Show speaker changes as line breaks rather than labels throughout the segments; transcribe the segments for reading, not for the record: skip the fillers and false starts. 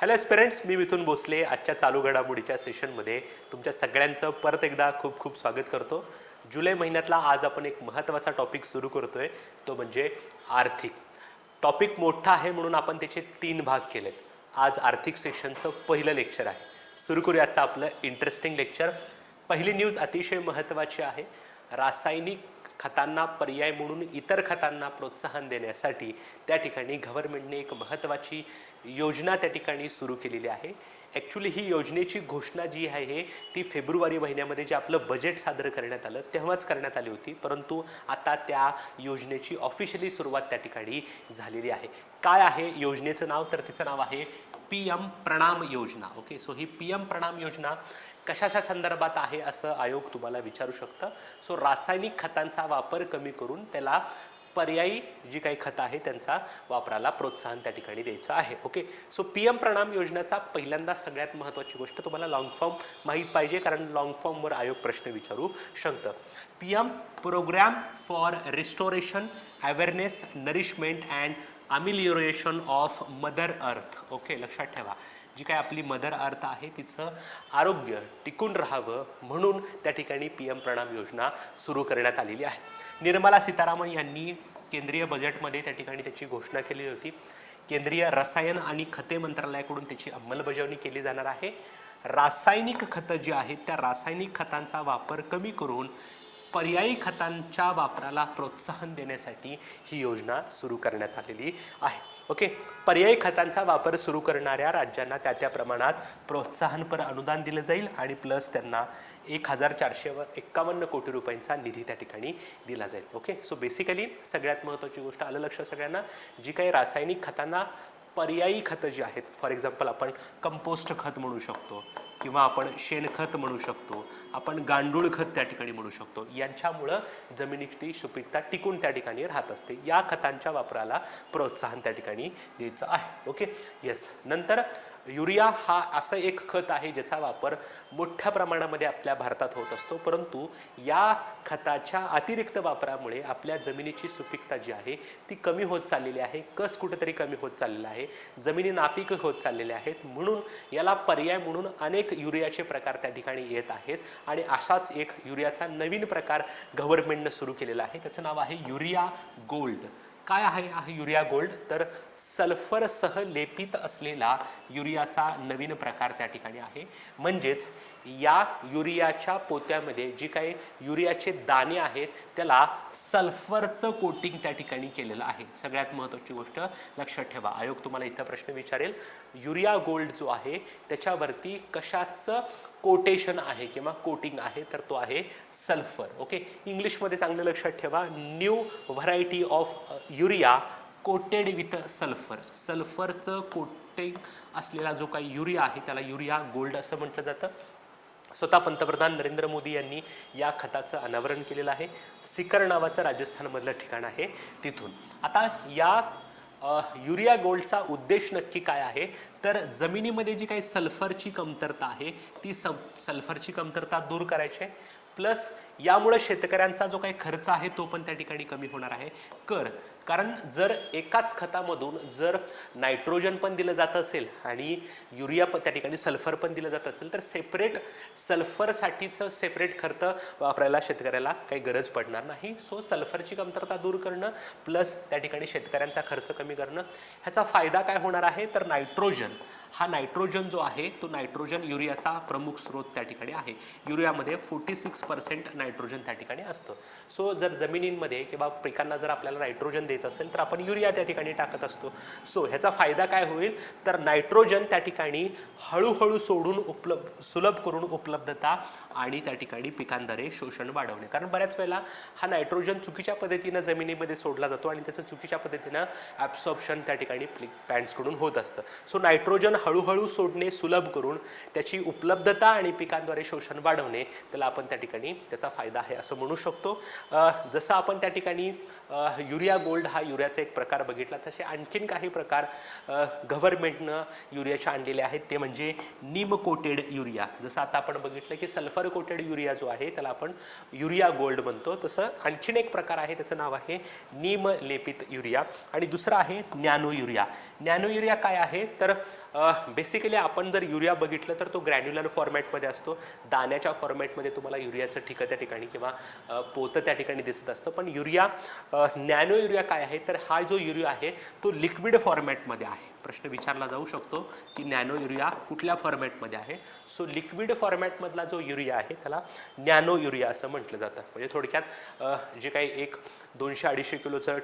Hello एस्पिरंट्स, मी मिथुन भोसले आजच्या चालू घडामोडीच्या सेशनमध्ये तुमच्या सगळ्यांचं परत एकदा खूप खूप स्वागत करतो. जुलै महिन्यातला आज आपण एक महत्त्वाचा टॉपिक सुरू करतोय, तो म्हणजे आर्थिक. टॉपिक मोठा आहे म्हणून आपण त्याचे 3 भाग केलेत. आज आर्थिक सेशनचं पहिलं लेक्चर आहे. सुरू करूया आजचं आपलं इंटरेस्टिंग लेक्चर. पहिली न्यूज अतिशय महत्त्वाची आहे. रासायनिक खतांना पर्याय म्हणून इतर खतांना प्रोत्साहन देण्यासाठी त्या ठिकाणी गव्हर्नमेंटने एक महत्त्वाची योजना त्या ठिकाणी सुरू केलेली आहे. ॲक्च्युली ही योजनेची घोषणा जी आहे ती फेब्रुवारी महिन्यामध्ये जे आपलं बजेट सादर करण्यात आलं तेव्हाच करण्यात आली होती, परंतु आता त्या योजनेची ऑफिशियली सुरुवात त्या ठिकाणी झालेली आहे. काय आहे योजनेचं नाव? तर तिचं नाव आहे PM प्रणाम योजना. ओके, सो ही PM प्रणाम योजना कशाच्या संदर्भात आहे असं आयोग तुम्हाला विचारू शकतं. सो रासायनिक खतांचा वापर कमी करून त्याला पर्यायी जी काही खतं आहे त्यांचा वापराला प्रोत्साहन त्या ठिकाणी द्यायचं आहे. ओके, सो PM प्रणाम योजनेचा पहिल्यांदा सगळ्यात महत्त्वाची गोष्ट तुम्हाला लॉंग फॉर्म माहीत पाहिजे, कारण लॉंग फॉर्मवर आयोग प्रश्न विचारू शकतं. PM programme for restoration, awareness, nourishment and amelioration of mother earth. Okay, लक्षात ठेवा, जी काय आपली मदर अर्थ आहे तिचं आरोग्य टिकून राहावं म्हणून त्या ठिकाणी PM प्रणाम योजना सुरू करण्यात आलेली आहे. निर्मला सीतारामन यांनी केंद्रीय बजेटमध्ये त्या ठिकाणी त्याची घोषणा केली होती. केंद्रीय रसायन आणि खते मंत्रालयाकडून त्याची अंमलबजावणी केली जाणार आहे. रासायनिक खतं जी आहेत त्या रासायनिक खतांचा वापर कमी करून पर्यायी खतांच्या वापराला प्रोत्साहन देण्यासाठी ही योजना सुरू करण्यात आलेली आहे. ओके, पर्यायी खतांचा वापर सुरू करणाऱ्या राज्यांना त्या प्रमाणात प्रोत्साहनपर अनुदान दिलं जाईल आणि प्लस त्यांना 1451 कोटी रुपयांचा निधी त्या ठिकाणी दिला जाईल. ओके, सो बेसिकली सगळ्यात महत्त्वाची गोष्ट आलं लक्षात सगळ्यांना, जी काही रासायनिक खतांना पर्यायी खतं जी आहेत, फॉर एक्झाम्पल आपण कंपोस्ट खत म्हणू शकतो किंवा आपण शेणखत म्हणू शकतो, आपण गांडूळ खत त्या ठिकाणी म्हणू शकतो, यांच्यामुळं जमिनीची सुपीकता टिकून त्या ठिकाणी राहत असते. या खतांच्या वापराला प्रोत्साहन त्या ठिकाणी द्यायचं आहे. Okay, yes. नंतर युरिया हा असं एक खत आहे ज्याचा वापर मोठ्या प्रमाणामध्ये आपल्या भारतात होत असतो, परंतु या खताच्या अतिरिक्त वापरामुळे आपल्या जमिनीची सुपीकता जी आहे ती कमी होत चाललेली आहे. कस कुठेतरी कमी होत चाललेला आहे, जमिनी नापीक होत चाललेल्या आहेत, म्हणून याला पर्याय म्हणून अनेक युरियाचे प्रकार त्या ठिकाणी येत आहेत आणि असाच एक युरियाचा नवीन प्रकार गव्हर्नमेंटनं सुरू केलेला आहे. त्याचं नाव आहे युरिया गोल्ड. काय आहे युरिया गोल्ड? तर सल्फरसह लेपित असलेला युरियाचा नवीन प्रकार त्या ठिकाणी आहे. म्हणजेच या युरियाच्या पोत्यामध्ये जी काही युरियाचे दाणे आहेत त्याला सल्फरचं कोटिंग त्या ठिकाणी केलेलं आहे. सगळ्यात महत्त्वाची गोष्ट लक्षात ठेवा, आयोग तुम्हाला इथं प्रश्न विचारेल, युरिया गोल्ड जो आहे त्याच्यावरती कशाचं कोटेशन आहे किंवा कोटिंग आहे, तर तो आहे सल्फर. ओके, इंग्लिशमध्ये चांगलं लक्षात ठेवा, new variety of urea coated with sulphur. सल्फरचं कोटिंग असलेला जो काही युरिया आहे त्याला युरिया गोल्ड असं म्हटलं जातं. स्वतः पंतप्रधान नरेंद्र मोदी यांनी या खताचं अनावरण केलेलं आहे. सिकर नावाचं राजस्थानमधलं ठिकाण आहे तिथून. आता या युरिया गोल्डचा उद्देश नक्की काय आहे? तर जमिनीमध्ये जी काही सल्फरची कमतरता आहे ती सल्फरची कमतरता दूर करायची आहे, प्लस यामुळे शेतकऱ्यांचा जो काही खर्च आहे तो पण त्या ठिकाणी कमी होणार आहे. कारण जर एकाच खतामधून जर नायट्रोजन पण दिलं जात असेल आणि युरिया पण त्या ठिकाणी सल्फर पण दिलं जात असेल तर सेपरेट सल्फरसाठीचं सेपरेट खर्च वापरायला शेतकऱ्याला काही गरज पडणार नाही. सो सल्फरची कमतरता दूर करणं प्लस त्या ठिकाणी शेतकऱ्यांचा खर्च कमी करणं, ह्याचा फायदा काय होणार आहे? तर नायट्रोजन जो आहे तो नायट्रोजन युरियाचा प्रमुख स्रोत त्या ठिकाणी आहे. युरियामध्ये 46% नायट्रोजन त्या ठिकाणी असतं. सो जर जमिनींमध्ये किंवा पिकांना जर आपल्याला नायट्रोजन द्यायचं असेल तर आपण युरिया त्या ठिकाणी टाकत असतो. सो ह्याचा फायदा काय होईल? तर नायट्रोजन त्या ठिकाणी हळूहळू सोडून सुलभ करून उपलब्धता आणि त्या ठिकाणी पिकांद्वारे शोषण वाढवणे. कारण बऱ्याच वेळेला हा नायट्रोजन चुकीच्या पद्धतीनं जमिनीमध्ये सोडला जातो आणि त्याचं चुकीच्या पद्धतीनं ॲब्सॉर्प्शन त्या ठिकाणी प्लांट्सकडून होत असतं. सो नायट्रोजन हळूहळू सोडणे सुलभ करून त्याची उपलब्धता आणि पिकांद्वारे शोषण वाढवणे, त्याला आपण त्या ठिकाणी त्याचा फायदा आहे असं म्हणू शकतो. जसं आपण त्या ठिकाणी युरिया गोल्ड हा युरियाचा एक प्रकार बघितला, तसे आणखीन काही प्रकार गव्हर्नमेंटनं युरियाचे आणलेले आहेत. ते म्हणजे नीम कोटेड युरिया. जसं आता आपण बघितलं की सल्फर कोटेड युरिया जो आहे त्याला आपण युरिया गोल्ड म्हणतो, तसं आणखीन एक प्रकार आहे त्याचं नाव आहे नीम लेपित युरिया आणि दुसरा आहे नॅनो युरिया. नॅनो युरिया काय आहे तर बेसिकली आपण जर युरिया बघितलं तर तो ग्रॅन्युलर फॉर्मॅटमध्ये असतो, दाण्याच्या फॉर्मॅटमध्ये तुम्हाला युरियाचं ठिकं त्या ठिकाणी किंवा पोतं त्या ठिकाणी दिसत असतं. पण युरिया नॅनो युरिया काय आहे तर हा जो युरिया आहे तो लिक्विड फॉर्मॅटमध्ये आहे. प्रश्न विचारला जाऊ शकतो की नॅनो युरिया कुठल्या फॉर्मॅटमध्ये आहे. सो लिक्विड फॉर्मॅटमधला जो युरिया आहे त्याला नॅनो युरिया असं म्हटलं जातं. म्हणजे थोडक्यात जे काही एक 200-250 किलोचं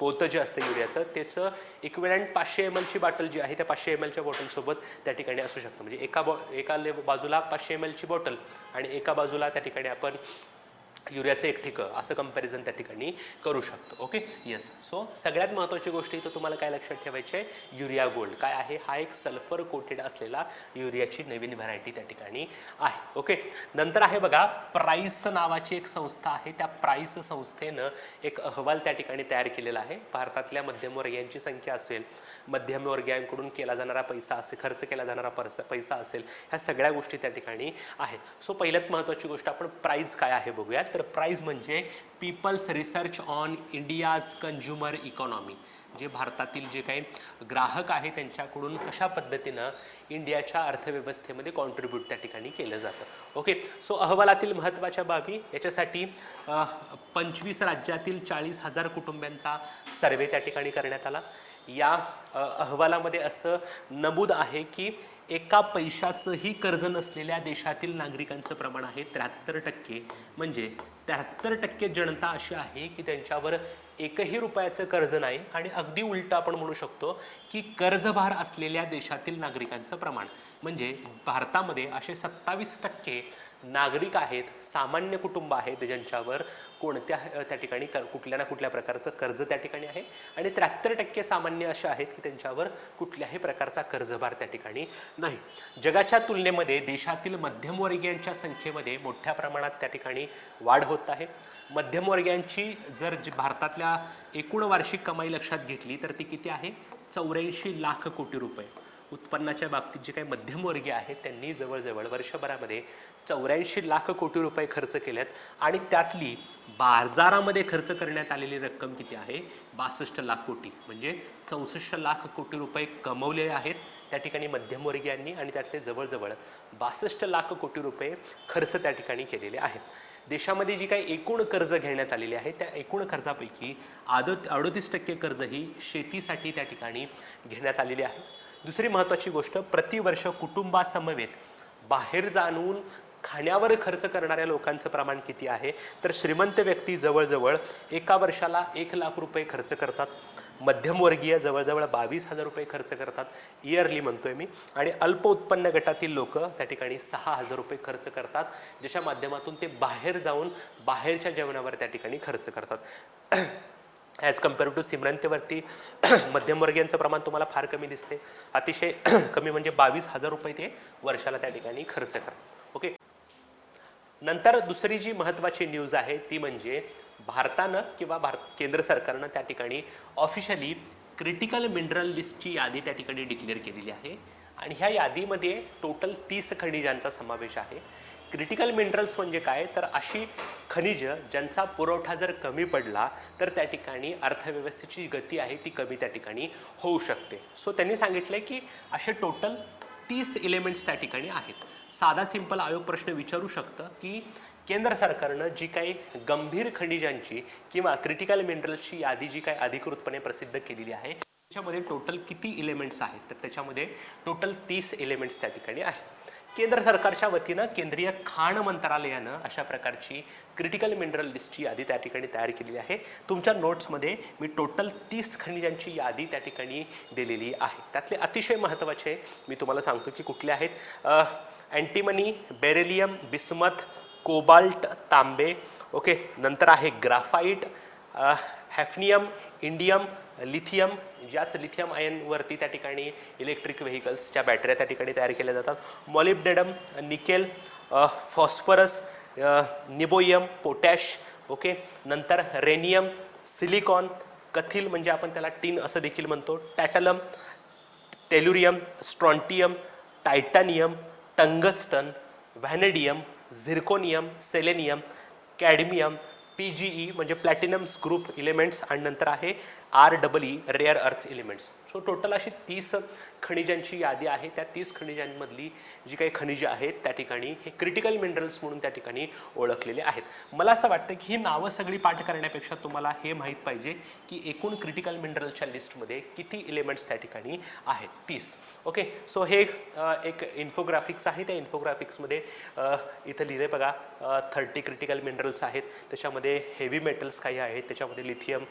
पोतं जे असतं युरियाचं त्याचं इक्विलंट 500 ml ची बॉटल जी आहे त्या 500 ml च्या बॉटलसोबत त्या ठिकाणी असू शकतं. म्हणजे एका बाजूला 500 ml ची बॉटल आणि एका बाजूला त्या ठिकाणी आपण युरियाचं एक ठिकं असं कंपॅरिझन त्या ठिकाणी करू शकतो. Okay yes. सो सगळ्यात महत्त्वाची गोष्ट इथं तुम्हाला काय लक्षात ठेवायची आहे, युरिया गोल्ड काय आहे, हा एक सल्फर कोटेड असलेला युरियाची नवीन व्हरायटी त्या ठिकाणी आहे. ओके नंतर आहे बघा प्राइस नावाची एक संस्था आहे. त्या प्राइस संस्थेनं एक अहवाल त्या ठिकाणी तयार केलेला आहे. भारतातल्या मध्यमवर्गीयांची संख्या असेल, मध्यमवर्गीयांकडून केला जाणारा पैसा असेल, खर्च केला जाणारा पैसा असेल, ह्या सगळ्या गोष्टी त्या ठिकाणी आहेत. सो पहिल्यात महत्त्वाची गोष्ट आपण प्राइस काय आहे बघूयात. तर प्राइस म्हणजे people's research on India's consumer economy. जे भारतातील जे काही ग्राहक आहे त्यांच्याकडून कशा पद्धतीनं इंडियाच्या अर्थव्यवस्थेमध्ये कॉन्ट्रीब्यूट त्या ठिकाणी केलं जातं. ओके सो अहवालातील महत्त्वाच्या बाबी याच्यासाठी 25 राज्यातील 40,000 कुटुंबांचा सर्वे त्या ठिकाणी करण्यात आला. या अहवालामध्ये असं नमूद आहे की एका पैशाचंही कर्ज नसलेल्या देशातील नागरिकांचं प्रमाण आहे 73%. म्हणजे 73% जनता अशी आहे की त्यांच्यावर एकही रुपयाचं कर्ज नाही. आणि अगदी उलट आपण म्हणू शकतो की कर्जभार असलेल्या देशातील नागरिकांचं प्रमाण म्हणजे भारतामध्ये असे 27% नागरिक आहेत, सामान्य कुटुंब आहेत ज्यांच्यावर कोणत्या त्या ठिकाणी कुठल्या ना कुठल्या प्रकारचं कर्ज त्या ठिकाणी आहे. आणि 73% सामान्य असे आहेत की त्यांच्यावर कुठल्याही प्रकारचा कर्जभार त्या ठिकाणी नाही. जगाच्या तुलनेमध्ये देशातील मध्यमवर्गीयांच्या संख्येमध्ये मोठ्या प्रमाणात त्या ठिकाणी वाढ होत आहे. मध्यमवर्गीयांची जर भारतातल्या एकूण वार्षिक कमाई लक्षात घेतली तर ती किती आहे, 84 लाख कोटी रुपये. उत्पन्नाच्या बाबतीत जे काही मध्यमवर्गीय आहेत त्यांनी जवळजवळ वर्षभरामध्ये 84 लाख कोटी रुपये खर्च केलेत. आणि त्यातली बाजारामध्ये खर्च करण्यात आलेली रक्कम किती आहे, 62 लाख कोटी. म्हणजे 64 लाख कोटी रुपये कमवलेले आहेत त्या ठिकाणी मध्यमवर्गीयांनी आणि त्यातले जवळजवळ 62 लाख कोटी रुपये खर्च त्या ठिकाणी केलेले आहेत. देशामध्ये जी काही एकूण कर्ज घेण्यात आलेली आहे त्या एकूण कर्जापैकी 38% कर्ज ही शेतीसाठी त्या ठिकाणी घेण्यात आलेली आहे. दुसरी महत्त्वाची गोष्ट, प्रतिवर्ष कुटुंबासमवेत बाहेर जाऊन खाण्यावर खर्च करणाऱ्या लोकांचं प्रमाण किती आहे तर श्रीमंत व्यक्ती जवळजवळ एका वर्षाला 1 लाख रुपये खर्च करतात. मध्यमवर्गीय जवळजवळ 22,000 रुपये खर्च करतात इयरली म्हणतोय मी. आणि अल्प उत्पन्न गटातील लोक त्या ठिकाणी 6,000 रुपये खर्च करतात, ज्याच्या माध्यमातून ते बाहेर जाऊन बाहेरच्या जेवणावर त्या ठिकाणी खर्च करतात. ॲज कम्पेअर टू श्रीमंतवरती मध्यमवर्गीयांचं प्रमाण तुम्हाला फार कमी दिसते. अतिशय कमी म्हणजे 22,000 रुपये ते वर्षाला त्या ठिकाणी खर्च करतात. ओके नंतर दुसरी जी महत्त्वाची न्यूज आहे ती म्हणजे भारतानं किंवा केंद्र सरकारनं त्या ठिकाणी ऑफिशियली क्रिटिकल मिनरल लिस्टची यादी त्या ठिकाणी डिक्लेअर केलेली आहे. आणि ह्या यादीमध्ये टोटल 30 खनिजांचा समावेश आहे. क्रिटिकल मिनरल्स म्हणजे काय तर अशी खनिज ज्यांचा पुरवठा जर कमी पडला तर त्या ठिकाणी अर्थव्यवस्थेची गती आहे ती कमी त्या ठिकाणी होऊ शकते. सो त्यांनी सांगितलंय की असे टोटल 30 एलिमेंट्स त्या ठिकाणी आहेत. साधा सिंपल आयोग प्रश्न विचारू शकतं की केंद्र सरकारनं जी काही गंभीर खनिजांची किंवा क्रिटिकल मिनरल्सची यादी जी काही अधिकृतपणे प्रसिद्ध केलेली आहे त्याच्यामध्ये टोटल किती एलिमेंट्स आहेत तर त्याच्यामध्ये टोटल 30 एलिमेंट्स त्या ठिकाणी आहेत. केंद्र सरकारच्या वतीनं केंद्रीय खाण मंत्रालयानं अशा प्रकारची क्रिटिकल मिनरल लिस्टची यादी त्या ठिकाणी तयार केलेली आहे. तुमच्या नोट्समध्ये मी टोटल 30 खनिजांची यादी त्या ठिकाणी दिलेली आहे. त्यातले अतिशय महत्त्वाचे मी तुम्हाला सांगतो की कुठले आहेत. अँटीमनी, बेरिलियम, बिस्मथ, कोबाल्ट, तांबे. ओके नंतर आहे ग्राफाईट, हॅफनियम, इंडियम, लिथियम. याच लिथियम आयनवरती त्या ठिकाणी इलेक्ट्रिक व्हेकल्सच्या बॅटऱ्या त्या ठिकाणी तयार केल्या जातात. Molybdenum, nickel, phosphorus, niobium, potash. Okay नंतर रेनियम, सिलिकॉन, कथिल म्हणजे आपण त्याला टीन असं देखील म्हणतो, tantalum, tellurium, strontium, titanium, tungsten, vanadium, zirconium, selenium, cadmium, PGE म्हणजे प्लॅटिनम्स ग्रुप एलिमेंट्स. आणि नंतर आहे REE rare earth elements. So total अशी 30 खनिजांची यादी आहे. त्या 30 खनिजांमधली जी काही खनिजे आहेत त्या ठिकाणी हे क्रिटिकल मिनरल्स म्हणून त्या ठिकाणी ओळखलेले आहेत. मला असं वाटतं की ही नावं सगळी पाठ करण्यापेक्षा तुम्हाला हे माहीत पाहिजे की एकूण क्रिटिकल मिनरलच्या लिस्टमध्ये किती एलिमेंट्स त्या ठिकाणी आहेत. 30. ओके, सो हे एक इन्फोग्राफिक्स आहे. त्या इन्फोग्राफिक्समध्ये इथं लिहिले बघा 30 क्रिटिकल मिनरल्स आहेत. त्याच्यामध्ये हेवी मेटल्स काही आहेत, त्याच्यामध्ये लिथियम,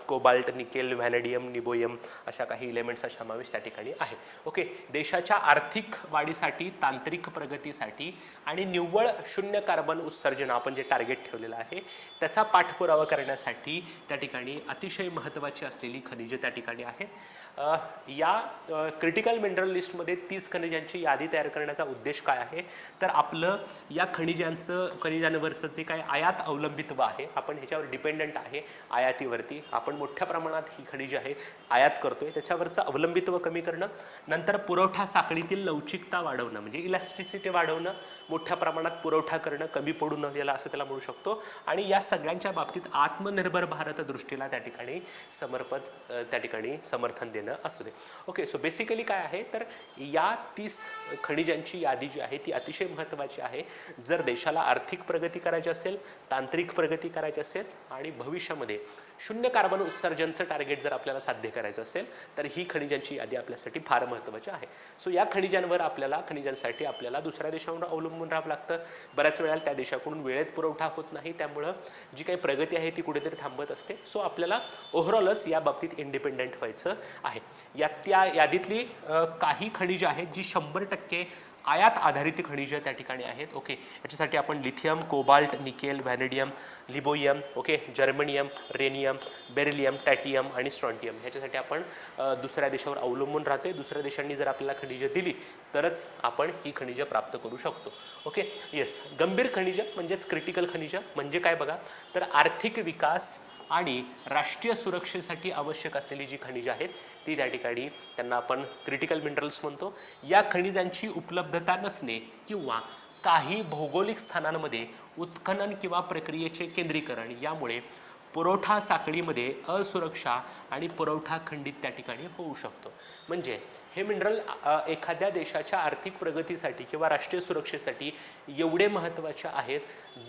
कोबाल्ट, निकेल, व्हॅनेडियम, निबोयम अशा काही एलिमेंट्सचा समावेश त्या ठिकाणी आहे. ओके, देशाच्या आर्थिक वाढीसाठी, तांत्रिक प्रगतीसाठी आणि निव्वळ शून्य कार्बन उत्सर्जन आपण जे टार्गेट ठेवलेलं आहे त्याचा पाठपुरावा करण्यासाठी त्या ठिकाणी अतिशय महत्त्वाची असलेली खनिजे त्या ठिकाणी आहेत. या क्रिटिकल मिनरल लिस्टमध्ये 30 खनिजांची यादी तयार करण्याचा उद्देश काय आहे, तर आपलं या खनिजांवरचं जे काय आयात अवलंबित्व आहे, आपण ह्याच्यावर डिपेंडंट आहे आयातीवरती, आपण मोठ्या प्रमाणात ही खनिजे आहे आयात करतोय, त्याच्यावरचं अवलंबित्व कमी करणं, नंतर पुरवठा साखळीतील लवचिकता वाढवणं म्हणजे इलॅस्टिसिटी वाढवणं, मोठ्या प्रमाणात पुरवठा करणं, कमी पडू न याला असं त्याला म्हणू शकतो, आणि या सगळ्यांच्या बाबतीत आत्मनिर्भर भारत दृष्टीला त्या ठिकाणी समर्थन देणं असू दे. ओके, सो बेसिकली काय आहे तर या 30 खनिजांची यादी जी आहे ती अतिशय महत्त्वाची आहे. जर देशाला आर्थिक प्रगती करायची असेल, तांत्रिक प्रगती करायची असेल आणि भविष्यामध्ये शून्य कार्बन उत्सर्जनचं टार्गेट जर आपल्याला साध्य करायचं असेल तर ही खनिजांची यादी आपल्यासाठी फार महत्त्वाची आहे. सो या खनिजांसाठी आपल्याला दुसऱ्या देशावर अवलंबून राहावं लागतं. बऱ्याच वेळेला त्या देशाकडून वेळेत पुरवठा होत नाही, त्यामुळं जी काही प्रगती आहे ती कुठेतरी थांबत असते. सो आपल्याला ओव्हरऑलच या बाबतीत इंडिपेंडेंट व्हायचं आहे. त्या यादीतली काही खनिजे आहेत जी 100% आयात आधारित खनिजे त्या ठिकाणी आहेत. ओके, याच्यासाठी आपण lithium, cobalt, nickel, vanadium, niobium, okay, germanium, rhenium, beryllium, टॅटियम आणि स्ट्रॉन्टियम ह्याच्यासाठी आपण दुसऱ्या देशावर अवलंबून राहतोय. दुसऱ्या देशांनी जर आपल्याला खनिजे दिली तरच आपण ही खनिजे प्राप्त करू शकतो. ओके, येस, गंभीर खनिजे म्हणजेच क्रिटिकल खनिजे म्हणजे काय बघा, तर आर्थिक विकास आणि राष्ट्रीय सुरक्षेसाठी आवश्यक असलेली जी खनिजे आहेत ती त्या ठिकाणी त्यांना आपण क्रिटिकल मिनरल्स म्हणतो. या खनिजांची उपलब्धता नसणे किंवा काही भौगोलिक स्थानांमध्ये उत्खनन किंवा प्रक्रियेचे केंद्रीकरण यामुळे पुरवठा साखळीमध्ये असुरक्षा आणि पुरवठा खंडित त्या ठिकाणी होऊ शकतो. म्हणजे हे मिनरल एखाद्या देशाच्या आर्थिक प्रगतीसाठी किंवा राष्ट्रीय सुरक्षेसाठी एवढे महत्त्वाचे आहेत,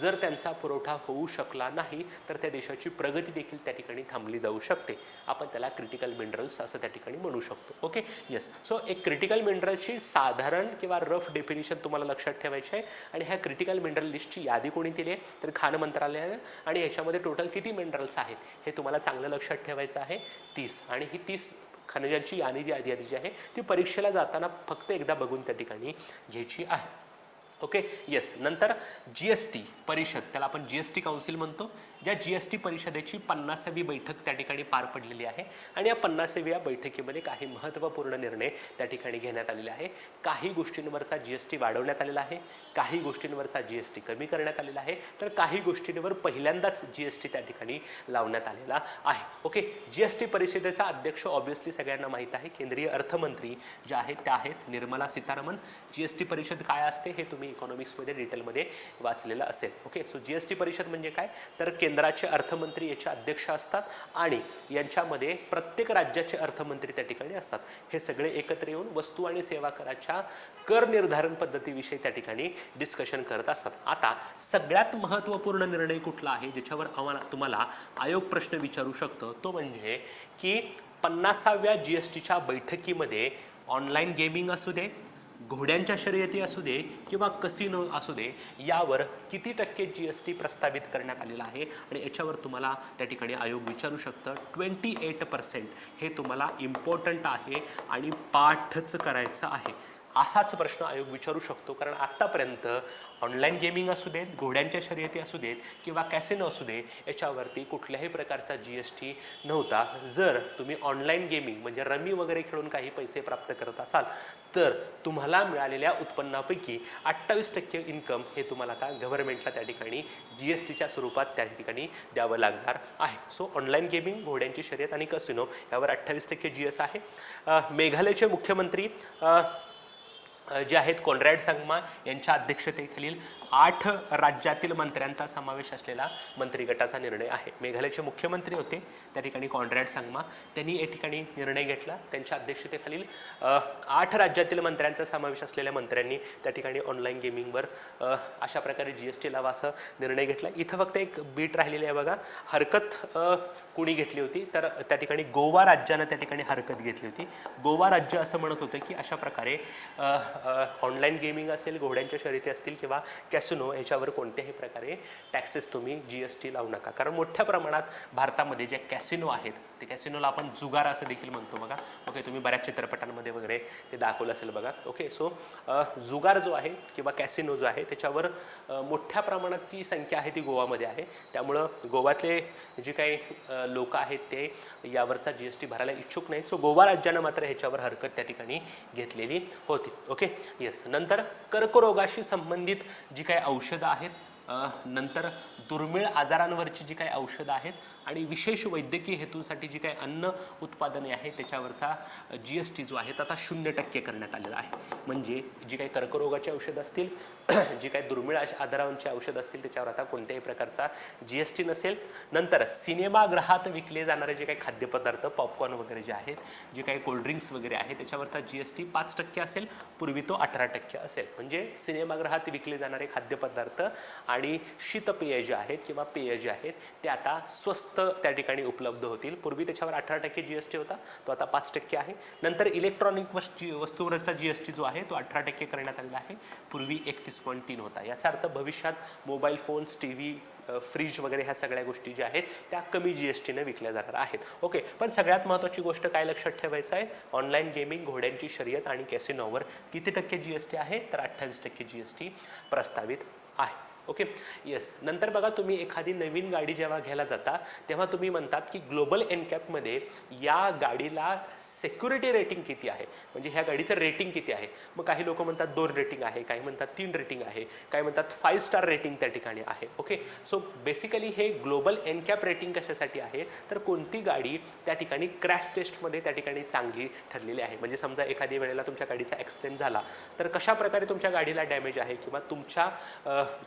जर त्यांचा पुरवठा होऊ शकला नाही तर त्या देशाची प्रगती देखील त्या ठिकाणी थांबली जाऊ शकते. आपण त्याला क्रिटिकल मिनरल्स असं त्या ठिकाणी म्हणू शकतो. ओके, येस, सो एक क्रिटिकल मिनरलची साधारण किंवा रफ डेफिनेशन तुम्हाला लक्षात ठेवायची आहे. आणि ह्या क्रिटिकल मिनरल लिस्टची यादी कोणी दिली आहे तर खान मंत्रालयाने, आणि ह्याच्यामध्ये टोटल किती मिनरल्स आहेत हे तुम्हाला चांगलं लक्षात ठेवायचं आहे, 30. आणि ही 30 खनिजांची यादी जी आहे ती परीक्षेला जाताना फक्त एकदा बघून त्या ठिकाणी घ्यायची आहे. ओके, येस, नंतर GST परिषद, त्याला आपण GST काउन्सिल म्हणतो, ज्या GST परिषदेची 50वी बैठक त्या ठिकाणी पार पडलेली आहे. आणि या 50व्या बैठकीमध्ये काही महत्त्वपूर्ण निर्णय त्या ठिकाणी घेण्यात आलेले आहे. काही गोष्टींवरचा GST वाढवण्यात आलेला आहे, काही गोष्टींवरचा GST कमी करण्यात आलेला आहे, तर काही गोष्टींवर पहिल्यांदाच GST त्या ठिकाणी लावण्यात आलेला आहे. ओके, GST परिषदेचा अध्यक्ष ऑब्व्हियसली सगळ्यांना माहीत आहे, केंद्रीय अर्थमंत्री ज्या आहेत त्या आहेत निर्मला सीतारामन. GST परिषद काय असते हे तुम्ही इकॉनॉमिक्समध्ये डिटेलमध्ये वाचलेलं असेल. ओके, सो GST परिषद म्हणजे काय तर केंद्राचे अर्थमंत्री याचे अध्यक्ष असतात आणि यांच्यामध्ये प्रत्येक राज्याचे अर्थमंत्री त्या ठिकाणी असतात. हे सगळे एकत्र येऊन वस्तू आणि सेवा कराच्या कर निर्धारण पद्धतीविषयी त्या ठिकाणी डिस्कशन करत असतात. आता सगळ्यात महत्त्वपूर्ण निर्णय कुठला आहे ज्याच्यावर तुम्हाला आयोग प्रश्न विचारू शकतो तो म्हणजे की 50व्या GSTच्या बैठकीमध्ये ऑनलाईन गेमिंग असू दे, घोड्यांच्या शर्यती असू दे किंवा कसिनो असू दे, यावर किती टक्के GST प्रस्तावित करण्यात आलेला आहे आणि याच्यावर तुम्हाला त्या ठिकाणी आयोग विचारू शकतं. 28% हे तुम्हाला इम्पॉर्टंट आहे आणि पाठच करायचं आहे. असाच प्रश्न आयोग विचारू शकतो, कारण आत्तापर्यंत ऑनलाईन गेमिंग असू देत, घोड्यांच्या शर्यती असू देत किंवा कॅसिनो असू दे, याच्यावरती कुठल्याही प्रकारचा GST नव्हता. जर तुम्ही ऑनलाईन गेमिंग म्हणजे रमी वगैरे खेळून काही पैसे प्राप्त करत असाल तर तुम्हाला मिळालेल्या उत्पन्नापैकी 28% इन्कम हे तुम्हाला का गव्हर्नमेंटला त्या ठिकाणी GSTच्या स्वरूपात त्या ठिकाणी द्यावं लागणार आहे. सो ऑनलाईन गेमिंग, घोड्यांची शर्यत आणि कसिनो यावर 28% GS आहे. मेघालयचे मुख्यमंत्री जे आहेत कॉन्रॅड संगमा यांच्या अध्यक्षतेखालील 8 राज्यातील मंत्र्यांचा समावेश असलेला मंत्री गटाचा निर्णय आहे. मेघालयचे मुख्यमंत्री होते त्या ठिकाणी कॉन्रॅड संगमा, त्यांनी या ठिकाणी निर्णय घेतला. त्यांच्या अध्यक्षतेखालील 8 राज्यातील मंत्र्यांचा समावेश असलेल्या मंत्र्यांनी त्या ठिकाणी ऑनलाईन गेमिंगवर अशा प्रकारे GST लावा असा निर्णय घेतला. इथं फक्त एक बीट राहिलेली आहे बघा, हरकत कुणी घेतली होती, तर त्या ठिकाणी गोवा राज्यानं त्या ठिकाणी हरकत घेतली होती. गोवा राज्य असं म्हणत होतं की अशा प्रकारे ऑनलाईन गेमिंग असेल, घोड्यांच्या शर्यती असतील किंवा कॅसिनो ह्याच्यावर कोणत्याही प्रकारे टॅक्सेस तुम्ही GST लावू नका. कारण मोठ्या प्रमाणात भारतामध्ये जे कॅसिनो आहेत ते कॅसिनोला आपण जुगार असं देखील म्हणतो बघा. ओके, तुम्ही बऱ्याच चित्रपटांमध्ये वगैरे ते दाखवलं असेल बघा. ओके, सो जुगार जो आहे किंवा कॅसिनो जो आहे त्याच्यावर मोठ्या प्रमाणाची संख्या आहे ती गोवामध्ये आहे. त्यामुळं गोवातले जे काही लोक आहेत ते यावरचा GST भरायला इच्छुक नाहीत. सो गोवा राज्यानं मात्र ह्याच्यावर हरकत त्या ठिकाणी घेतलेली होती. Okay, yes. नंतर कर्करोगाशी संबंधित जी काही औषधं आहेत, नंतर दुर्मिळ आजारांवरची जी काही औषधं आहेत आणि विशेष वैद्यकीय हेतूसाठी जी काही अन्न उत्पादने आहेत त्याच्यावरचा GST जो आहे आता 0% करण्यात आलेला आहे. म्हणजे जी काही कर्करोगाची औषधं असतील, जी काही दुर्मिळ आजारांची औषधं असतील त्याच्यावर आता कोणत्याही प्रकारचा GST नसेल. नंतर सिनेमागृहात विकले जाणारे जे काही खाद्यपदार्थ, पॉपकॉर्न वगैरे जे आहेत, जे काही कोल्ड्रिंक्स वगैरे आहेत त्याच्यावरचा GST 5% असेल, पूर्वी तो 18% असेल. म्हणजे सिनेमागृहात विकले जाणारे खाद्यपदार्थ आणि शीतपेय जे आहेत किंवा पेय जे आहेत ते आता स्वस्त त्या ठिकाणी उपलब्ध होतील. पूर्वी त्याच्यावर 18% GST होता, तो आता 5% आहे. नंतर इलेक्ट्रॉनिक वस्तूवरचा GST जो आहे तो 18% करण्यात आलेला आहे, पूर्वी 31.3 होता. याचा अर्थ भविष्यात मोबाईल फोन्स, TV, फ्रीज वगैरे ह्या सगळ्या गोष्टी ज्या आहेत त्या कमी GSTने विकल्या जाणार आहेत. ओके, पण सगळ्यात महत्त्वाची गोष्ट काय लक्षात ठेवायचं आहे, ऑनलाईन गेमिंग, घोड्यांची शर्यत आणि कॅसिनोवर किती टक्के GST आहे, तर 28% GST प्रस्तावित आहे. Okay, yes. नंतर बघा, तुम्ही एखादी नवीन गाडी जेव्हा घ्यायला जाता तेव्हा तुम्ही म्हणतात की ग्लोबल एनकॅपमध्ये या गाडीला सिक्युरिटी रेटिंग किती आहे, म्हणजे ह्या गाडीचं रेटिंग किती आहे. मग काही लोक म्हणतात 2 रेटिंग आहे, काही म्हणतात 3 रेटिंग आहे, काही म्हणतात 5 स्टार रेटिंग त्या ठिकाणी आहे. ओके, सो बेसिकली हे ग्लोबल एनकॅप रेटिंग कशासाठी आहे, तर कोणती गाडी त्या ठिकाणी क्रॅश टेस्टमध्ये त्या ठिकाणी चांगली ठरलेली आहे. म्हणजे समजा एखाद्या वेळेला तुमच्या गाडीचा ॲक्सिडेंट झाला तर कशा प्रकारे तुमच्या गाडीला डॅमेज आहे किंवा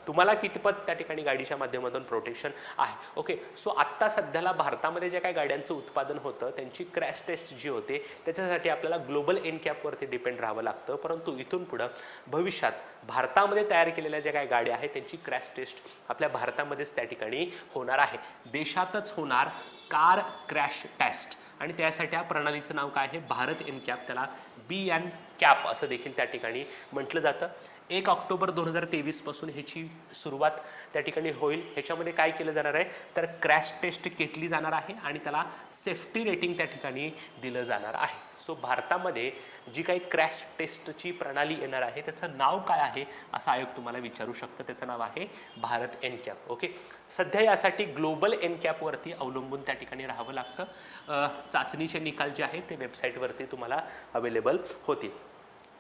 तुम्हाला कितपत त्या ठिकाणी गाडीच्या माध्यमातून प्रोटेक्शन आहे. ओके, सो आत्ता सध्याला भारतामध्ये जे काही गाड्यांचं उत्पादन होतं त्यांची क्रॅश टेस्ट जी होते त्याच्यासाठी आपल्याला ग्लोबल एनकॅपवरती डिपेंड राहावं लागतं. परंतु इथून पुढं भविष्यात भारतामध्ये तयार केलेल्या ज्या काही गाड्या आहेत त्यांची क्रॅश टेस्ट आपल्या भारतामध्येच त्या ठिकाणी होणार आहे. देशातच होणार कार क्रॅश टेस्ट, आणि त्यासाठी या प्रणालीचं नाव काय आहे, भारत एनकॅप, त्याला BNCAP असं देखील त्या ठिकाणी म्हटलं जातं. 1 ऑक्टोबर 2023 पासून ह्याची सुरुवात त्या ठिकाणी होईल. ह्याच्यामध्ये काय केलं जाणार आहे, तर क्रॅश टेस्ट घेतली जाणार आहे आणि त्याला सेफ्टी रेटिंग त्या ठिकाणी दिलं जाणार आहे. सो भारतामध्ये जी काही क्रॅश टेस्टची प्रणाली येणार आहे त्याचं नाव काय आहे असं आयोग तुम्हाला विचारू शकतं. त्याचं नाव आहे भारत एनकॅप. ओके, सध्या यासाठी ग्लोबल एनकॅपवरती अवलंबून त्या ठिकाणी राहावं लागतं. चाचणीचे निकाल जे आहेत ते वेबसाईटवरती तुम्हाला अवेलेबल होतील.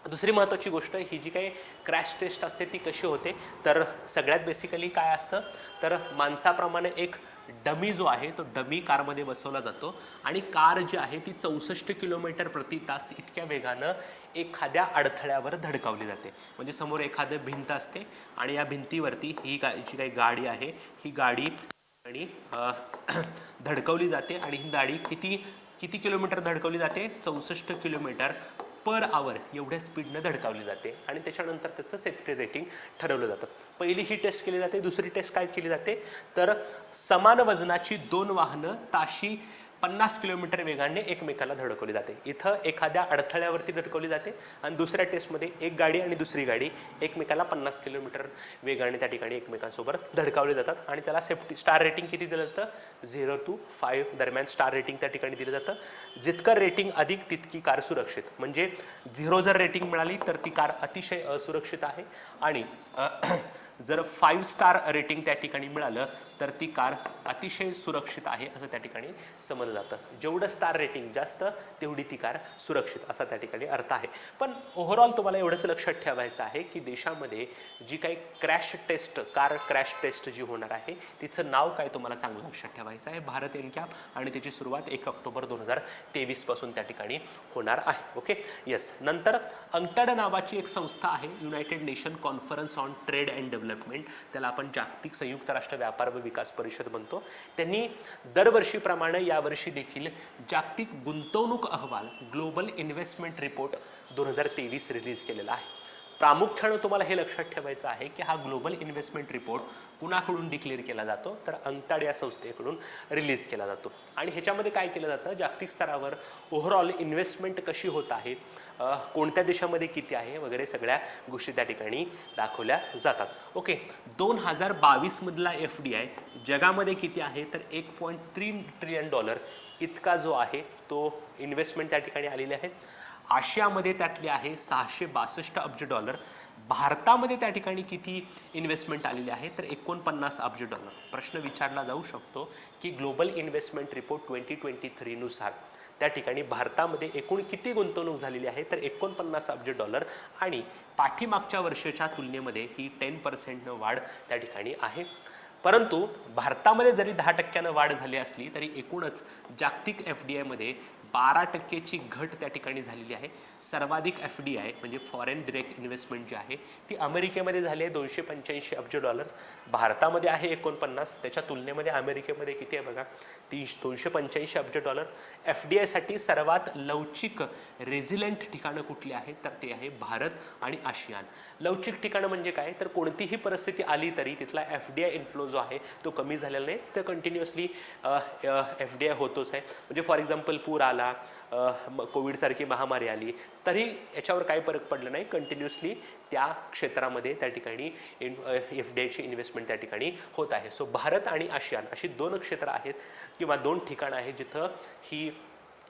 दुसरी महत्त्वाची गोष्ट, ही जी काही क्रॅश टेस्ट असते ती कशी होते, तर सगळ्यात बेसिकली काय असतं, तर माणसाप्रमाणे एक डमी जो आहे तो डमी कारमध्ये बसवला जातो आणि कार जी आहे ती 64 किलोमीटर प्रति तास इतक्या वेगानं एखाद्या अडथळ्यावर धडकावली जाते. म्हणजे समोर एखादं भिंत असते आणि या भिंतीवरती ही जी काही गाडी आहे ही गाडी आणि धडकवली जाते आणि ही गाडी किती किलोमीटर धडकवली जाते, 64 किलोमीटर पर आवर एवढ्या स्पीडनं धडकावली जाते आणि त्याच्यानंतर त्याचं सेफ्टी रेटिंग ठरवलं जातं. पहिली ही टेस्ट केली जाते. दुसरी टेस्ट काय केली जाते, तर समान वजनाची 2 वाहनं ताशी 50 किलोमीटर वेगाने एकमेकाला धडकवली जाते. इथं एखाद्या अडथळ्यावरती धडकवली जाते आणि दुसऱ्या टेस्टमध्ये एक गाडी आणि दुसरी गाडी एकमेकाला 50 किलोमीटर वेगाने त्या ठिकाणी एकमेकांसोबत धडकावले जातात आणि त्याला सेफ्टी स्टार रेटिंग किती दिलं जातं, 0 to 5 दरम्यान स्टार रेटिंग त्या ठिकाणी दिलं जातं. जितकं रेटिंग अधिक तितकी कार सुरक्षित. म्हणजे 0 जर रेटिंग मिळाली तर ती कार अतिशय असुरक्षित आहे आणि जर 5 स्टार रेटिंग त्या ठिकाणी मिळालं तर ती कार अतिशय सुरक्षित आहे असं त्या ठिकाणी समजलं जातं. जेवढं स्टार रेटिंग जास्त तेवढी ती कार सुरक्षित असा त्या ठिकाणी अर्थ आहे. पण ओव्हरऑल तुम्हाला एवढंच लक्षात ठेवायचं आहे की देशामध्ये जी काही crash test, car crash test जी होणार आहे तिचं नाव काय तुम्हाला चांगलं लक्षात ठेवायचं आहे, भारत एनकॅप, आणि त्याची सुरुवात 1 ऑक्टोबर 2023 पासून त्या ठिकाणी होणार आहे. Okay, yes. नंतर अंक्टाड नावाची एक संस्था आहे, United nation conference on trade and development, त्याला आपण जागतिक संयुक्त राष्ट्र व्यापार व विकास परिषद म्हणतो. त्यांनी दरवर्षीप्रमाणे यावर्षी देखील जागतिक गुंतवणूक अहवाल ग्लोबल इन्व्हेस्टमेंट रिपोर्ट 2023 रिलीज केलेला आहे. प्रामुख्यानं तुम्हाला हे लक्षात ठेवायचं आहे की हा ग्लोबल इन्व्हेस्टमेंट रिपोर्ट कुणाकडून डिक्लेअर केला जातो, तर अंक्टाड या संस्थेकडून रिलीज केला जातो. आणि ह्याच्यामध्ये काय केलं जातं, जागतिक स्तरावर ओव्हरऑल इन्व्हेस्टमेंट कशी होत आहे, कोणत्या देशामध्ये किती आहे वगैरे सगळ्या गोष्टी त्या ठिकाणी दाखवल्या जातात. ओके, 2022 मधला FDI जगामध्ये किती आहे, तर $1.3 ट्रिलियन इतका जो आहे तो इन्व्हेस्टमेंट त्या ठिकाणी आलेले आहे. आशियामध्ये त्यातले आहे $662 अब्ज. भारतामध्ये त्या ठिकाणी किती इन्व्हेस्टमेंट आलेली आहे, तर $49 अब्ज. प्रश्न विचारला जाऊ शकतो की ग्लोबल इन्व्हेस्टमेंट रिपोर्ट 2023 नुसार त्या ठिकाणी भारतामध्ये एकूण किती गुंतवणूक झालेली आहे, तर $49 अब्ज, आणि पाठीमागच्या वर्षाच्या तुलनेमध्ये ही 10% वाढ त्या ठिकाणी आहे. परंतु भारतामध्ये जरी 10% वाढ झाली असली तरी एकूणच जागतिक FDI मध्ये 12% घट त्या ठिकाणी झालेली आहे. सर्वाधिक FDI म्हणजे फॉरेन डिरेक्ट इन्व्हेस्टमेंट जी आहे ती अमेरिकेमध्ये झाली आहे $285 अब्ज. भारतामध्ये आहे 49, त्याच्या तुलनेमध्ये अमेरिकेमध्ये किती आहे बघा, 285 अब्ज. FDI साठी सर्वात लवचिक रेझिलेंट ठिकाणं कुठली आहेत, तर ते आहे भारत आणि आशियान. लवचिक ठिकाणं म्हणजे काय, तर कोणतीही परिस्थिती आली तरी तिथला FDI इन्फ्लो जो आहे तो कमी झालेला नाही, तर कंटिन्युअसली FDI होतोच आहे. म्हणजे फॉर एक्झाम्पल पूर आला, कोविड सारखी महामारी आली तरी याच्यावर काही फरक पडला नाही, कंटिन्युअसली त्या क्षेत्रामध्ये त्या ठिकाणी FDI ची इन्व्हेस्टमेंट त्या ठिकाणी होत आहे. सो भारत आणि आशियान अशी 2 क्षेत्र आहेत किंवा 2 ठिकाणं आहेत जिथं ही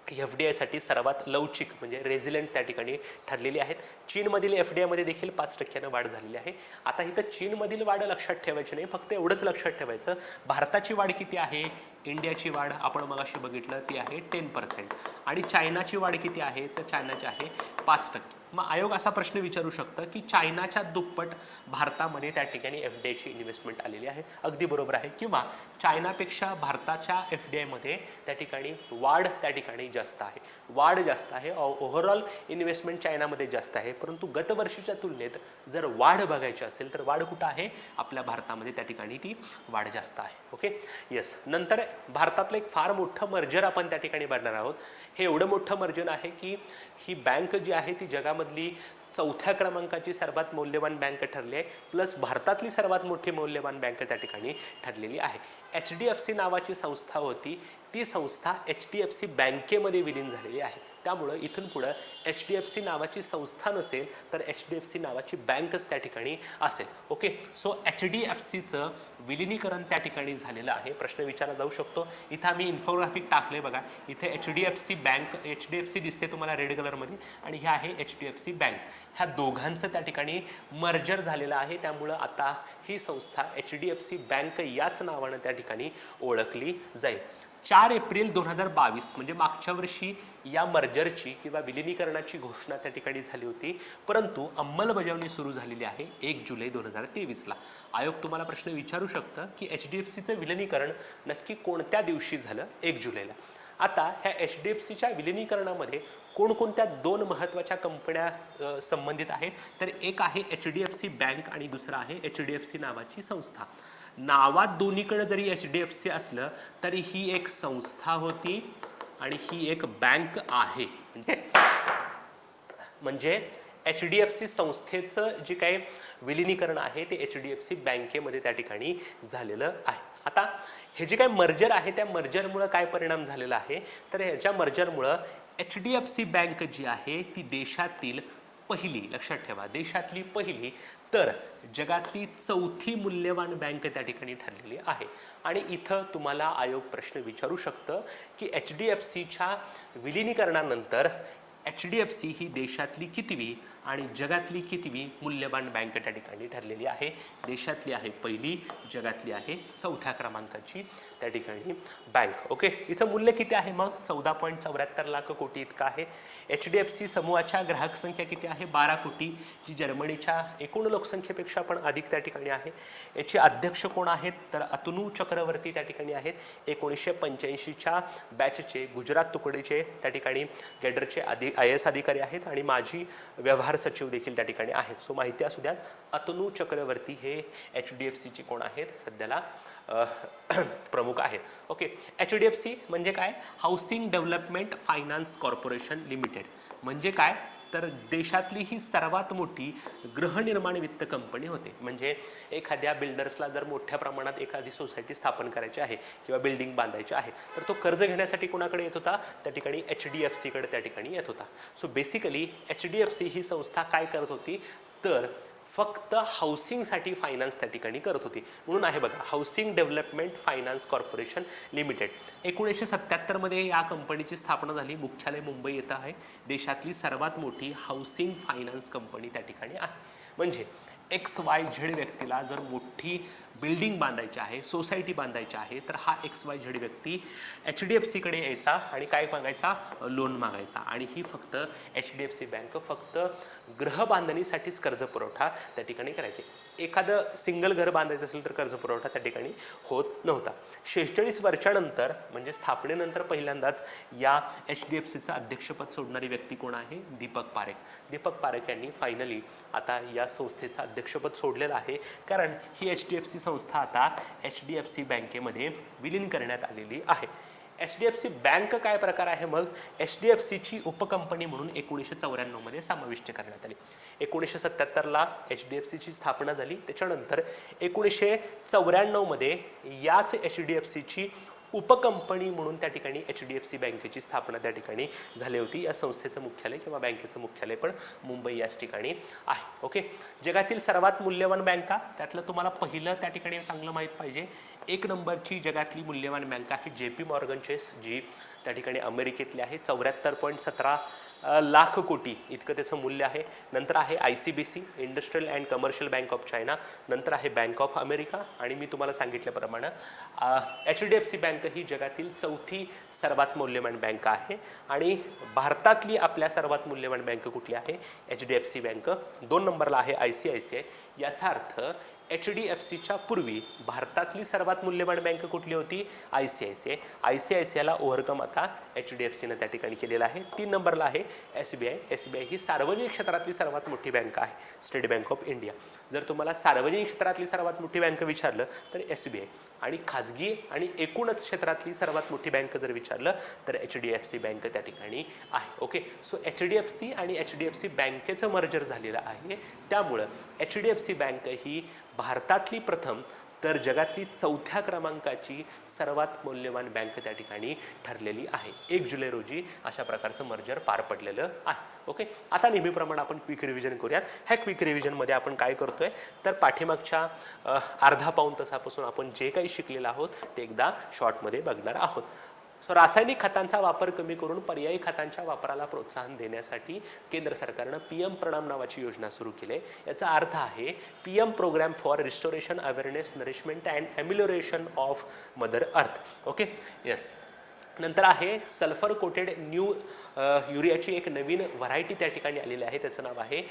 FDI साठी सर्वात लवचिक म्हणजे रेझिलेंट त्या ठिकाणी ठरलेली आहेत. चीनमधील FDI मध्ये देखील 5% वाढ झालेली आहे. आता इथं चीनमधील वाढ लक्षात ठेवायची नाही, फक्त एवढंच लक्षात ठेवायचं भारताची वाढ किती आहे, इंडियाची वाढ आपण मगाशी बघितलं ती आहे 10%, आणि चायनाची वाढ किती आहे, तर चायनाची आहे 5%. मग आयोग असा प्रश्न विचारू शकतं की चायनाच्या दुप्पट भारतामध्ये त्या ठिकाणी FDI ची इन्व्हेस्टमेंट आलेली आहे. अगदी बरोबर आहे, किंवा चायनापेक्षा भारताच्या FDI मध्ये त्या ठिकाणी वाढ त्या ठिकाणी जास्त आहे, वाढ जास्त आहे. ओव्हरऑल इन्व्हेस्टमेंट चायनामध्ये जास्त आहे, परंतु गतवर्षीच्या तुलनेत जर वाढ बघायची असेल तर वाढ कुठं आहे, आपल्या भारतामध्ये त्या ठिकाणी ती वाढ जास्त आहे. Okay, yes. नंतर भारतातलं एक फार मोठं मर्जर आपण त्या ठिकाणी बघणार आहोत. हे एवढं मोठं मर्जर आहे की ही बँक जी आहे ती जगामधली 4थ्या क्रमांकाची सर्वात मौल्यवान बँक ठरली आहे, प्लस भारतातली सर्वात मोठी मौल्यवान बँक त्या ठिकाणी ठरलेली आहे. HDFC नावाची संस्था होती, ती संस्था HDFC बँकेमध्ये विलीन झालेली आहे. त्यामुळं इथून पुढं HDFC नावाची संस्था नसेल तर HDFC नावाची बँकच त्या ठिकाणी असेल. ओके, सो HDFCचं विलिनीकरण त्या ठिकाणी झालेलं आहे. प्रश्न विचारला जाऊ शकतो. इथं आम्ही इन्फोग्राफिक टाकले बघा, इथे HDFC बँक, HDFC दिसते तुम्हाला रेड कलरमध्ये, आणि हे आहे HDFC बँक. ह्या दोघांचं त्या ठिकाणी मर्जर झालेलं आहे, त्यामुळं आता ही संस्था HDFC बँक याच नावानं त्या ठिकाणी ओळखली जाईल. 4 एप्रिल 2022 म्हणजे मागच्या वर्षी या मर्जरची किंवा विलिनीकरणाची घोषणा त्या ठिकाणी झाली होती, परंतु अंमलबजावणी सुरू झालेली आहे 1 जुलै 2023ला. आयोग तुम्हाला प्रश्न विचारू शकतं की HDFCचं विलिनीकरण नक्की कोणत्या दिवशी झालं, 1 जुलैला. आता ह्या HDFCच्या विलिनीकरणामध्ये कोणकोणत्या 2 महत्त्वाच्या कंपन्या संबंधित आहेत, तर एक आहे HDFC बँक आणि दुसरा आहे HDFC नावाची संस्था. नावात दोन्हीकडे जरी HDFC असलं तरी ही एक संस्था होती आणि ही एक बँक आहे. म्हणजे HDFC संस्थेचं जे काही विलिनीकरण आहे ते HDFC बँकेमध्ये त्या ठिकाणी झालेलं आहे. आता हे जे काही मर्जर आहे त्या मर्जरमुळे काय परिणाम झालेला आहे, तर ह्याच्या मर्जरमुळे HDFC बँक जी आहे ती देशातील पहिली, लक्षात ठेवा, देशातली पहिली तर जगातली 4थी मूल्यवान बँक त्या ठिकाणी ठरलेली आहे. आणि इथं तुम्हाला आयोग प्रश्न विचारू शकतं की HDFCच्या विलिनीकरणानंतर HDFC ही देशातली कितवी आणि जगातली कितवी मूल्यवान बँक त्या ठिकाणी ठरलेली आहे? देशातली आहे पहिली, जगातली आहे चौथ्या क्रमांकाची त्या ठिकाणी बँक. ओके, हिचं मूल्य किती आहे मग? 14.74 लाख कोटी इतकं आहे. HDFC समूहाच्या ग्राहक संख्या किती आहे? 12 कोटी, जी जर्मनीच्या एकूण लोकसंख्येपेक्षा पण अधिक त्या ठिकाणी आहे. याचे अध्यक्ष कोण आहेत? तर अतनू चक्रवर्ती त्या ठिकाणी आहेत. 1985च्या बॅचचे गुजरात तुकडीचे त्या ठिकाणी कॅडरचे IAS अधिकारी आहेत आणि माजी व्यवहार सचिव देखील त्या ठिकाणी आहेत. सो माहिती असू द्या, अतनू चक्रवर्ती हे HDFCचे कोण आहेत? सध्याला प्रमुख आहेत. ओके, HDFC म्हणजे काय? Housing development finance corporation limited. म्हणजे काय? तर देशातली ही सर्वात मोठी गृहनिर्माण वित्त कंपनी होते. म्हणजे एखाद्या बिल्डर्सला जर मोठ्या प्रमाणात एखादी सोसायटी स्थापन करायची आहे किंवा बिल्डिंग बांधायची आहे, तर तो कर्ज घेण्यासाठी कोणाकडे येत होता? त्या ठिकाणी HDFC कडे त्या ठिकाणी येत होता. सो बेसिकली HDFC ही संस्था काय करत होती? तर फक्त हाऊसिंगसाठी फायनान्स त्या ठिकाणी करत होती. म्हणून आहे बघा, housing development finance corporation limited. 1977 मध्ये या कंपनीची स्थापना झाली. मुख्यालय मुंबई येथे आहे. देशातली सर्वात मोठी हाऊसिंग फायनान्स कंपनी त्या ठिकाणी आहे. म्हणजे XYZ व्यक्तीला जर मोठी बिल्डिंग बांधायची आहे, सोसायटी बांधायची आहे, तर हा XYZ व्यक्ती HDFC कडे यायचा आणि काय मागायचा? लोन मागायचा. आणि ही फक्त HDFC बँक फक्त गृह बांधणीसाठीच कर्ज पुरवठा त्या ठिकाणी करायचे. एखादं सिंगल घर बांधायचं असेल तर कर्ज पुरवठा त्या ठिकाणी होत नव्हता. 46 वर्षानंतर म्हणजे स्थापनेनंतर पहिल्यांदाच या HDFCचं अध्यक्षपद सोडणारी व्यक्ती कोण आहे? दीपक पारेख. दीपक पारेख यांनी फायनली आता या संस्थेचं अध्यक्षपद सोडलेलं आहे, कारण ही HDFC संस्था आता HDFC बँकेमध्ये विलीन करण्यात आलेली आहे. HDFC बँक काय प्रकार आहे मग? HDFCची उपकंपनी म्हणून 1994 मध्ये समाविष्ट करण्यात आली. 1977ला HDFCची स्थापना झाली. त्याच्यानंतर 1994 मध्ये याच HDFCची उपकंपनी म्हणून त्या ठिकाणी HDFC बँकेची स्थापना त्या ठिकाणी झाली होती. या संस्थेचं मुख्यालय किंवा बँकेचं मुख्यालय पण मुंबई याच ठिकाणी आहे. ओके, जगातील सर्वात मूल्यवान बँका, त्यातलं तुम्हाला पहिलं त्या ठिकाणी चांगलं माहीत पाहिजे. 1 नंबरची जगातली मूल्यवान बँक आहे JP मॉर्गन चेस, जी त्या ठिकाणी अमेरिकेतली आहे. 74.17 लाख कोटी इतकं त्याचं मूल्य आहे. नंतर आहे ICBC, industrial and commercial bank of China. नंतर आहे बँक ऑफ अमेरिका. आणि मी तुम्हाला सांगितल्याप्रमाणे HDFC बँक ही जगातील चौथी सर्वात मूल्यवान बँक आहे. आणि भारतातली आपल्या सर्वात मूल्यवान बँक कुठली आहे? HDFC bank. 2 नंबरला आहे ICICI. याचा अर्थ HDFCच्या पूर्वी भारतातली सर्वात मूल्यवान बँक कुठली होती? ICICI. ICICIला ओव्हरकम आता HDFCनं त्या ठिकाणी केलेला आहे. 3 नंबरला आहे SBI. SBI ही सार्वजनिक क्षेत्रातली सर्वात मोठी बँक आहे, स्टेट बँक ऑफ इंडिया. जर तुम्हाला सार्वजनिक क्षेत्रातली सर्वात मोठी बँक विचारलं तर SBI. आणि खाजगी आणि एकूणच क्षेत्रातली सर्वात मोठी बँक जर विचारलं तर HDFC बँक त्या ठिकाणी आहे. ओके, सो HDFC आणि HDFC बँकेचं मर्जर झालेलं आहे. त्यामुळं HDFC बँक ही भारतातली प्रथम तर जगातली चौथ्या क्रमांकाची सर्वात मूल्यवान बँक त्या ठिकाणी ठरलेली आहे. 1 जुलै रोजी अशा प्रकारचं मर्जर पार पडलेलं आहे. ओके, आता नेहमीप्रमाणे आपण क्विक रिव्हिजन करूयात. ह्या क्विक रिव्हिजनमध्ये आपण काय करतोय तर पाठीमागच्या अर्धा पाऊण तासापासून आपण जे काही शिकलेलं आहोत ते एकदा शॉर्टमध्ये बघणार आहोत. सो रासायनिक खतांचा वापर कमी करून पर्यायी खतांच्या वापराला प्रोत्साहन देण्यासाठी केंद्र सरकारनं PM प्रणाम नावाची योजना सुरू केली. याचा अर्थ आहे PM programme for restoration awareness nourishment and amelioration of mother earth. Okay, yes. नंतर आहे सल्फर कोटेड न्यू युरियाची एक नवीन व्हरायटी त्या ठिकाणी आलेली आहे. त्याचं नाव आहे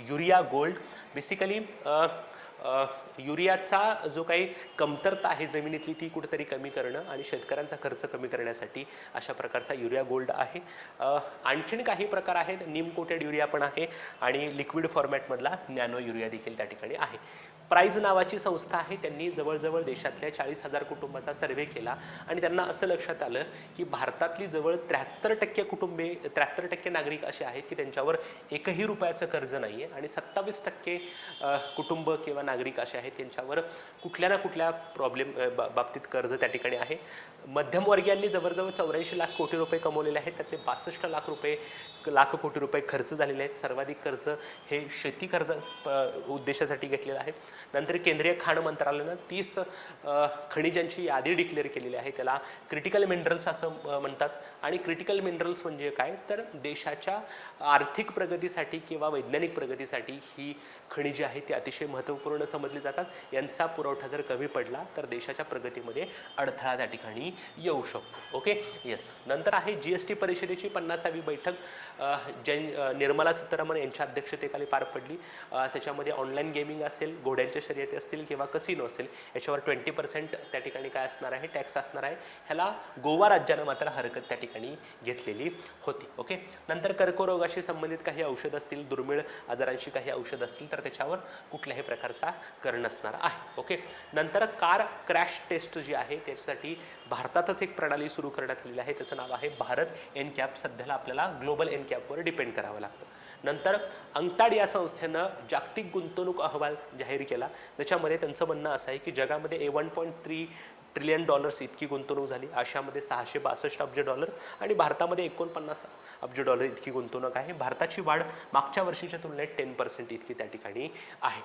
युरिया गोल्ड. बेसिकली युरियाचा जो काही कमतरता आहे जमिनीतली ती कुठेतरी कमी करणं आणि शेतकऱ्यांचा खर्च कमी करण्यासाठी अशा प्रकारचा युरिया गोल्ड आहे. आणखीन काही प्रकार आहेत. नीम कोटेड युरिया पण आहे आणि लिक्विड फॉर्मॅटमधला नॅनो युरिया देखील त्या ठिकाणी आहे. प्राइज नावाची संस्था आहे. त्यांनी जवळजवळ देशातल्या 40,000 कुटुंबाचा सर्व्हे केला आणि त्यांना असं लक्षात आलं की भारतातली जवळ 73% कुटुंबे 73% नागरिक असे आहेत की त्यांच्यावर एकही रुपयाचं कर्ज नाही आहे आणि 27% कुटुंब किंवा नागरिक असे आहेत त्यांच्यावर कुठल्या ना कुठल्या प्रॉब्लेम बाबतीत कर्ज त्या ठिकाणी आहे. मध्यमवर्गीयांनी जवळजवळ 84 लाख कोटी रुपये कमवलेले आहेत. त्यातले 62 लाख कोटी रुपये खर्च झालेले आहेत. सर्वाधिक कर्ज हे शेती कर्ज उद्देशासाठी घेतलेलं आहे. नंतर केंद्रीय खाण मंत्रालयानं 30 खनिजांची यादी डिक्लेअर केलेली आहे, त्याला क्रिटिकल मिनरल्स असं म्हणतात. आणि क्रिटिकल मिनरल्स म्हणजे काय, तर देशाच्या आर्थिक प्रगतीसाठी किंवा वैज्ञानिक प्रगतीसाठी ही खनिजे आहेत ती अतिशय महत्त्वपूर्ण समजली जातात. यांचा पुरवठा जर कमी पडला तर देशाच्या प्रगतीमध्ये अडथळा त्या ठिकाणी येऊ शकतो. Okay, yes. नंतर आहे GST परिषदेची 50वी बैठक निर्मला सीतारामन यांच्या अध्यक्षतेखाली पार पडली. त्याच्यामध्ये ऑनलाईन गेमिंग असेल, घोड्यांच्या शर्यती असतील किंवा कसिनो असेल, याच्यावर 20% त्या ठिकाणी काय असणार आहे, टॅक्स असणार आहे. ह्याला गोवा राज्यानं मात्र हरकत त्या ठिकाणी घेतलेली होती. ओके, नंतर कर्करोगाशी संबंधित काही औषध असतील, दुर्मिळ आजारांशी काही औषध असतील तर त्याच्यावर कुठल्याही प्रकारचा कर नसणार आहे. ओके, नंतर कार क्रॅश टेस्ट जी आहे त्याच्यासाठी भारतातच एक प्रणाली सुरू करण्यात आलेली आहे, त्याचं नाव आहे भारत NCAP. सध्याला आपल्याला ग्लोबल NCAPवर डिपेंड करावं लागतं. नंतर अंगताड या संस्थेनं जागतिक गुंतवणूक अहवाल जाहीर केला. त्याच्यामध्ये त्यांचं म्हणणं असं आहे की जगामध्ये $1.3 ट्रिलियन इतकी गुंतवणूक झाली. आशियामध्ये $662 अब्ज आणि भारतामध्ये $49 अब्ज इतकी गुंतवणूक आहे. भारताची वाढ मागच्या वर्षीच्या तुलनेत 10% इतकी त्या ठिकाणी आहे.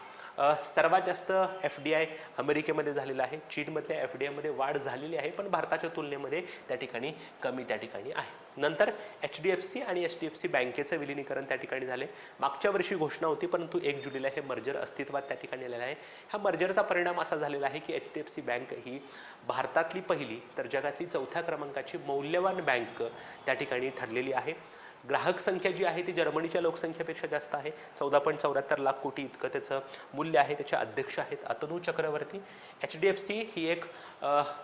सर्वात जास्त FDI अमेरिकेमध्ये झालेला आहे. चीनमधल्या FDIमध्ये वाढ झालेली आहे, पण भारताच्या तुलनेमध्ये त्या ठिकाणी कमी त्या ठिकाणी आहे. नंतर HDFC आणि HDFC बँकेचं विलिनीकरण त्या ठिकाणी झाले. मागच्या वर्षी घोषणा होती, परंतु 1 जुलैला हे मर्जर अस्तित्वात त्या ठिकाणी आलेलं आहे. ह्या मर्जरचा परिणाम असा झालेला आहे की HDFC बँक ही भारतातली पहिली तर जगातली 4थ्या क्रमांकाची मौल्यवान बँक त्या ठिकाणी ठरलेली आहे. ग्राहक संख्या जी आहे ती जर्मनीच्या लोकसंख्येपेक्षा जास्त आहे. 14.74 लाख कोटी इतकं त्याचं मूल्य आहे. त्याचे अध्यक्ष आहेत अतनू चक्रवर्ती. HDFC ही एक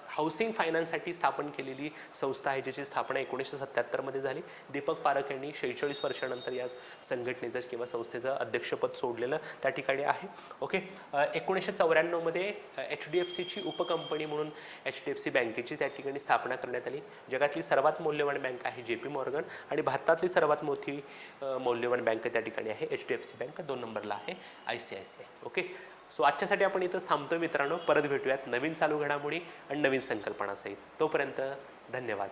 हाऊसिंग फायनान्ससाठी स्थापन केलेली संस्था आहे, ज्याची स्थापना 1977 मध्ये झाली. दीपक पारख यांनी 46 वर्षानंतर या संघटनेचं किंवा संस्थेचं अध्यक्षपद सोडलेलं त्या ठिकाणी आहे. ओके, 1994 मध्ये HDFCची उपकंपनी म्हणून HDFC बँकेची त्या ठिकाणी स्थापना करण्यात आली. जगातली सर्वात मौल्यवान बँक आहे JP मॉर्गन आणि भारतातली सर्वात मोठी मौल्यवान बँक त्या ठिकाणी आहे HDFC बँक. 2 नंबरला आहे ICICI. ओके, सो आजच्यासाठी आपण इथं थांबतो मित्रांनो. परत भेटूयात नवीन चालू घडामोडी आणि नवीन संकल्पनासहित. तोपर्यंत धन्यवाद.